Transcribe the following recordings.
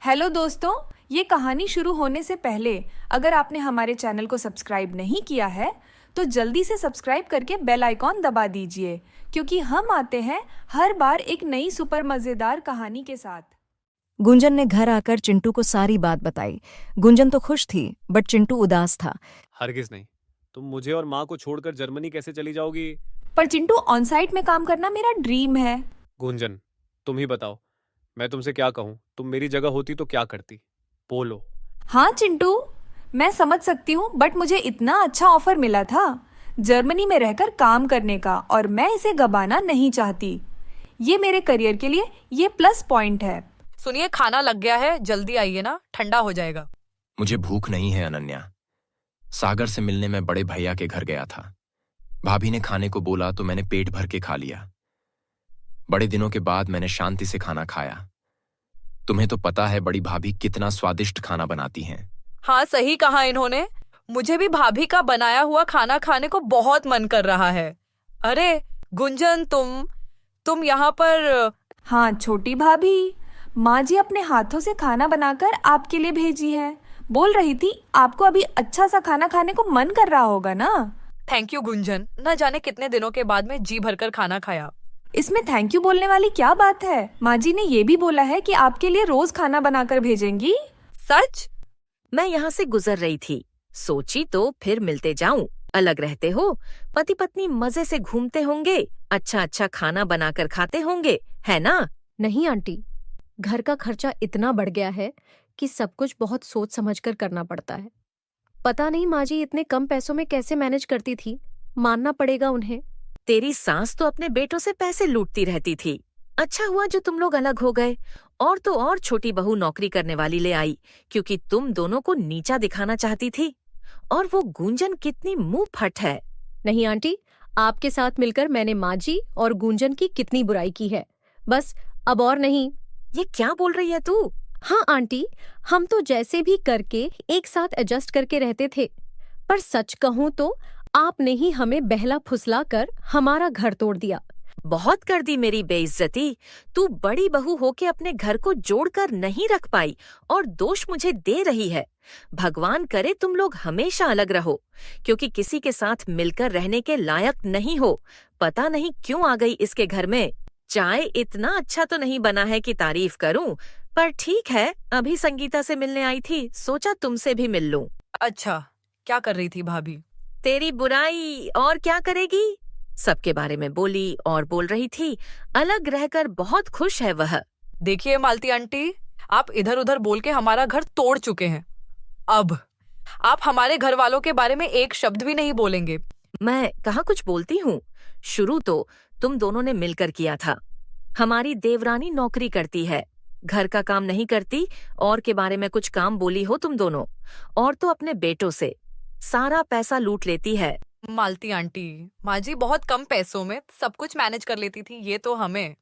Hello दोस्तों, ये कहानी शुरू होने से पहले अगर आपने हमारे चैनल को सब्सक्राइब नहीं किया है तो जल्दी से सब्सक्राइब करके बेल आइकॉन दबा दीजिए क्योंकि हम आते हैं हर बार एक नई सुपर मज़ेदार कहानी के साथ। गुंजन ने घर आकर चिंटू को सारी बात बताई। गुंजन तो खुश थी बट चिंटू उदास था। हरगिज नहीं। तुम मुझे और माँ को छोड़कर जर्मनी कैसे चली जाओगी? पर चिंटू ऑन साइट में काम करना मेरा ड्रीम है। गुंजन, तुम ही बताओ, मैं तुमसे क्या कहूँ? तुम मेरी जगह होती तो क्या करती? बोलो। हाँ चिंटू, मैं समझ सकती हूँ बट मुझे इतना अच्छा ऑफर मिला था जर्मनी में रहकर काम करने का और मैं इसे गंवाना नहीं चाहती। ये मेरे करियर के लिए ये प्लस पॉइंट है। सुनिए, खाना लग गया है, जल्दी आइए ना, ठंडा हो जाएगा। मुझे भूख नहीं है अनन्या। सागर से मिलने मैं बड़े भैया के घर गया था। भाभी ने खाने को बोला तो मैंने पेट भर के खा लिया। बड़े दिनों के बाद मैंने शांति से खाना खाया। तुम्हें तो पता है बड़ी भाभी कितना स्वादिष्ट खाना बनाती हैं। हाँ, सही कहा इन्होंने। मुझे भी भाभी का बनाया हुआ खाना खाने को बहुत मन कर रहा है। अरे गुंजन, तुम यहाँ पर? हाँ छोटी भाभी, माँ जी अपने हाथों से खाना बनाकर आपके लिए भेजी है। बोल रही थी आपको अभी अच्छा सा खाना खाने को मन कर रहा होगा ना। थैंक यू गुंजन, न जाने कितने दिनों के बाद में जी भरकर खाना खाया। इसमें थैंक यू बोलने वाली क्या बात है? माँ जी ने ये भी बोला है कि आपके लिए रोज खाना बनाकर भेजेंगी। सच? मैं यहाँ से गुजर रही थी, सोची तो फिर मिलते जाऊं। अलग रहते हो, पति पत्नी मजे से घूमते होंगे, अच्छा अच्छा खाना बनाकर खाते होंगे, है ना? नहीं आंटी, घर का खर्चा इतना बढ़ गया है कि सब कुछ बहुत सोच समझकर करना पड़ता है। पता नहीं माँ जी इतने कम पैसों में कैसे मैनेज करती थी, मानना पड़ेगा उन्हें। तेरी सास तो अपने बेटों से पैसे लूटती रहती थी। अच्छा हुआ जो तुम लोग अलग हो गए। और तो और छोटी बहू नौकरी करने वाली ले आई क्योंकि तुम दोनों को नीचा दिखाना चाहती थी। और वो गुंजन कितनी मुंह फट है। नहीं आंटी, आपके साथ मिलकर मैंने माँ जी और गुंजन की कितनी बुराई की है, बस अब और नहीं। ये क्या बोल रही है तू? हाँ आंटी, हम तो जैसे भी करके एक साथ एडजस्ट करके रहते थे, पर सच कहूँ तो आपने ही हमें बहला फुसला कर हमारा घर तोड़ दिया। बहुत कर दी मेरी बेइज्जती। तू बड़ी बहू होके अपने घर को जोड़कर नहीं रख पाई और दोष मुझे दे रही है। भगवान करे तुम लोग हमेशा अलग रहो, क्योंकि किसी के साथ मिलकर रहने के लायक नहीं हो। पता नहीं क्यों आ गई इसके घर में। चाय इतना अच्छा तो नहीं बना है कि तारीफ करूं, पर ठीक है, अभी संगीता से मिलने आई थी, सोचा तुमसे भी मिल लूं। अच्छा, क्या कर रही थी भाभी? तेरी बुराई और क्या करेगी। सबके बारे में बोली और बोल रही थी। अलग रहकर बहुत खुश है वह। देखिए मालती आंटी, आप इधर उधर बोल के हमारा घर तोड़ चुके हैं। अब आप हमारे घर वालों के बारे में एक शब्द भी नहीं बोलेंगे। मैं कहाँ कुछ बोलती हूँ। शुरू तो तुम दोनों ने मिलकर किया था। हमारी देवरानी नौकरी करती है, घर का काम नहीं करती, और के बारे में कुछ काम बोली हो तुम दोनों। और तो अपने बेटों से सारा पैसा लूट लेती है। मालती आंटी, माँ जी बहुत कम पैसों में सब कुछ मैनेज कर लेती थी, ये तो हमें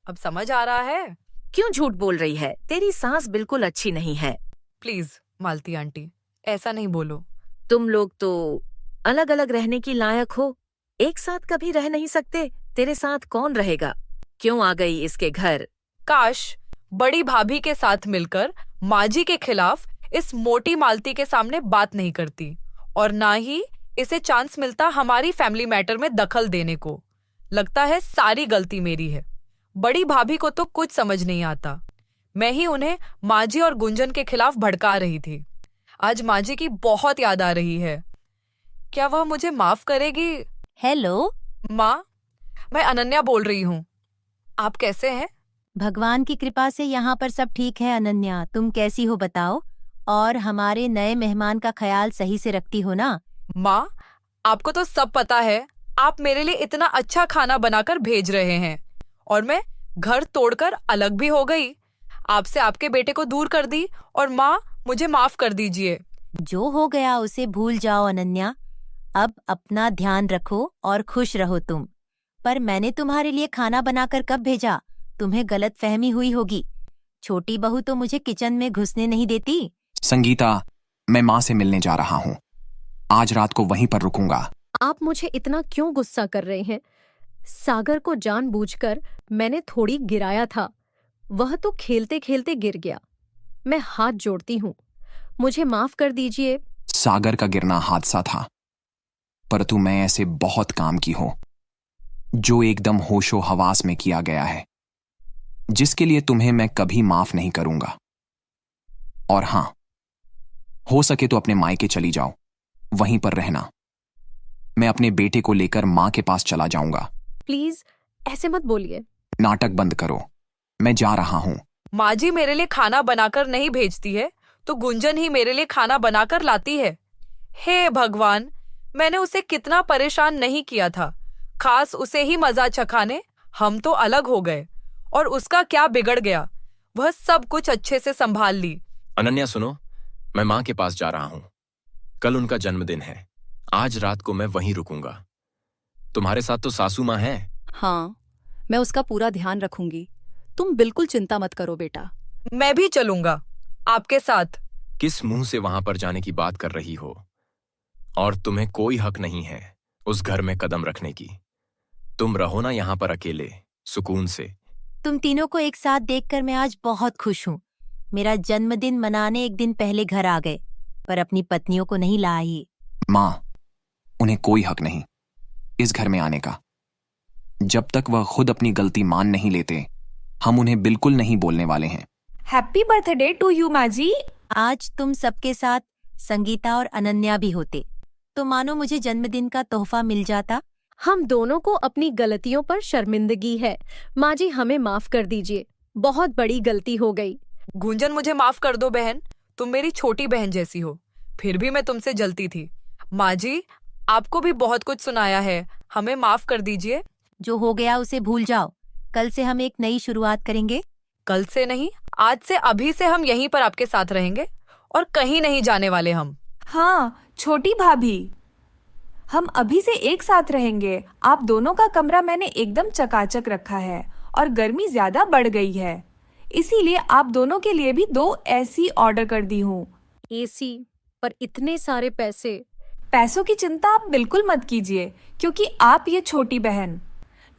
अब समझ आ रहा है। क्यों झूठ बोल रही है? तेरी सास बिल्कुल अच्छी नहीं है। प्लीज मालती आंटी, ऐसा नहीं बोलो। तुम लोग तो अलग अलग रहने की लायक हो, एक साथ कभी रह नहीं सकते। तेरे साथ कौन रहेगा? क्यों आ गई इसके घर? काश बड़ी भाभी के साथ मिलकर माँ जी के खिलाफ इस मोटी मालती के सामने बात नहीं करती और ना ही इसे चांस मिलता हमारी फैमिली मैटर में दखल देने को। लगता है सारी गलती मेरी है। बड़ी भाभी को तो कुछ समझ नहीं आता। मैं ही उन्हें माँ जी और गुंजन के खिलाफ भड़का रही थी। आज माँ जी की बहुत याद आ रही है। क्या वह मुझे माफ करेगी? हेलो माँ, मैं अनन्या बोल रही हूँ। आप कैसे हैं? भगवान की कृपा से यहाँ पर सब ठीक है। अनन्या, तुम कैसी हो बताओ? और हमारे नए मेहमान का ख्याल सही से रखती हो ना? माँ, आपको तो सब पता है। आप मेरे लिए इतना अच्छा खाना बनाकर भेज रहे हैं और मैं घर तोड़कर अलग भी हो गई, आपसे आपके बेटे को दूर कर दी, और माँ मुझे माफ कर दीजिए। जो हो गया उसे भूल जाओ अनन्या। अब अपना ध्यान रखो और खुश रहो तुम। पर मैंने तुम्हारे लिए खाना बनाकर कब भेजा? तुम्हें गलत फहमी हुई होगी। छोटी बहू तो मुझे किचन में घुसने नहीं देती। संगीता, मैं माँ से मिलने जा रहा हूँ। आज रात को वहीं पर रुकूंगा। आप मुझे इतना क्यों गुस्सा कर रहे हैं? सागर को जानबूझकर मैंने थोड़ी गिराया था, वह तो खेलते खेलते गिर गया। मैं हाथ जोड़ती हूँ, मुझे माफ कर दीजिए। सागर का गिरना हादसा था, परंतु मैं ऐसे बहुत काम की हो जो एकदम होशो हवास में किया गया है, जिसके लिए तुम्हें मैं कभी माफ नहीं करूंगा। और हां, हो सके तो अपने मायके चली जाओ, वहीं पर रहना। मैं अपने बेटे को लेकर मां के पास चला जाऊंगा। प्लीज ऐसे मत बोलिए। नाटक बंद करो, मैं जा रहा हूं। माँ जी मेरे लिए खाना बनाकर नहीं भेजती है तो गुंजन ही मेरे लिए खाना बनाकर लाती है। हे भगवान, मैंने उसे कितना परेशान नहीं किया था, खास उसे ही मजा चखाने। हम तो अलग हो गए और उसका क्या बिगड़ गया, वह सब कुछ अच्छे से संभाल ली। अनन्या सुनो, मैं मां के पास जा रहा हूं। कल उनका जन्मदिन है, आज रात को मैं वहीं रुकूंगा। तुम्हारे साथ तो सासू मां है। हाँ, मैं उसका पूरा ध्यान रखूंगी। तुम बिल्कुल चिंता मत करो बेटा। मैं भी चलूंगा आपके साथ। किस मुंह से वहां पर जाने की बात कर रही हो? और तुम्हें कोई हक नहीं है उस घर में कदम रखने की। तुम रहो ना यहां पर अकेले, सुकून से। तुम तीनों को एक साथ देखकर मैं आज बहुत खुश हूँ। मेरा जन्मदिन मनाने एक दिन पहले घर आ गए, पर अपनी पत्नियों को नहीं लाई। मां, उन्हें कोई हक नहीं इस घर में आने का। जब तक वह खुद अपनी गलती मान नहीं लेते, हम उन्हें बिल्कुल नहीं बोलने वाले हैं। हैप्पी बर्थडे टू यू माँ जी। आज तुम सबके साथ संगीता और अनन्या भी होते तो मानो मुझे जन्मदिन का तोहफा मिल जाता। हम दोनों को अपनी गलतियों पर शर्मिंदगी है। माँ जी हमें माफ कर दीजिए, बहुत बड़ी गलती हो गई। गुंजन मुझे माफ कर दो बहन, तुम मेरी छोटी बहन जैसी हो, फिर भी मैं तुमसे जलती थी। माँ जी आपको भी बहुत कुछ सुनाया है, हमें माफ कर दीजिए। जो हो गया उसे भूल जाओ, कल से हम एक नई शुरुआत करेंगे। कल से नहीं, आज से, अभी से हम यहीं पर आपके साथ रहेंगे और कहीं नहीं जाने वाले हम। हाँ छोटी भाभी, हम अभी से एक साथ रहेंगे। आप दोनों का कमरा मैंने एकदम चकाचक रखा है और गर्मी ज्यादा बढ़ गई है, इसीलिए आप दोनों के लिए भी 2 एसी ऑर्डर कर दी हूँ। एसी पर इतने सारे पैसे। पैसों की चिंता आप बिल्कुल मत कीजिए, क्योंकि आप ये छोटी बहन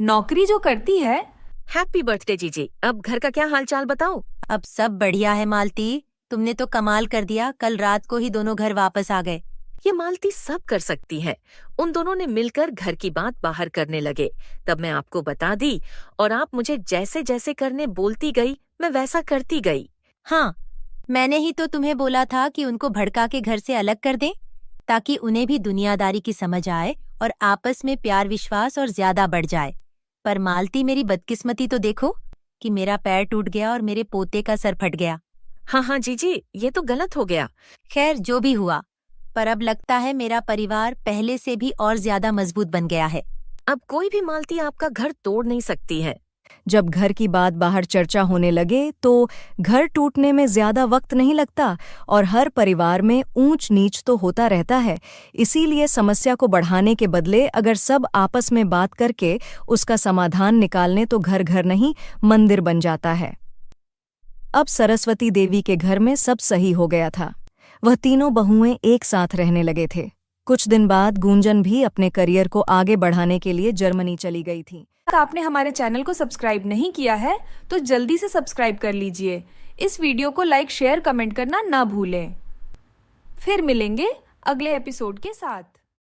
नौकरी जो करती है। हैप्पी बर्थडे जीजी। अब घर का क्या हालचाल बताओ। अब सब बढ़िया है मालती, तुमने तो कमाल कर दिया। कल रात को ही दोनों घर वापस आ गए। ये मालती सब कर सकती है। उन दोनों ने मिलकर घर की बात बाहर करने लगे, तब मैं आपको बता दी और आप मुझे जैसे जैसे करने बोलती गई मैं वैसा करती गई। हाँ, मैंने ही तो तुम्हें बोला था कि उनको भड़का के घर से अलग कर दें, ताकि उन्हें भी दुनियादारी की समझ आए और आपस में प्यार विश्वास और ज्यादा बढ़ जाए। पर मालती, मेरी बदकिस्मती तो देखो कि मेरा पैर टूट गया और मेरे पोते का सर फट गया। हाँ जीजी, ये तो गलत हो गया। खैर जो भी हुआ, पर अब लगता है मेरा परिवार पहले से भी और ज्यादा मजबूत बन गया है। अब कोई भी मालती आपका घर तोड़ नहीं सकती है। जब घर की बात बाहर चर्चा होने लगे तो घर टूटने में ज्यादा वक्त नहीं लगता और हर परिवार में ऊंच नीच तो होता रहता है। इसीलिए समस्या को बढ़ाने के बदले अगर सब आपस में बात करके उसका समाधान निकालने तो घर घर नहीं मंदिर बन जाता है। अब सरस्वती देवी के घर में सब सही हो गया था। वह तीनों बहुएं एक साथ रहने लगे थे। कुछ दिन बाद गुंजन भी अपने करियर को आगे बढ़ाने के लिए जर्मनी चली गई थी। अगर आपने हमारे चैनल को सब्सक्राइब नहीं किया है तो जल्दी से सब्सक्राइब कर लीजिए। इस वीडियो को लाइक शेयर कमेंट करना ना भूलें। फिर मिलेंगे अगले एपिसोड के साथ।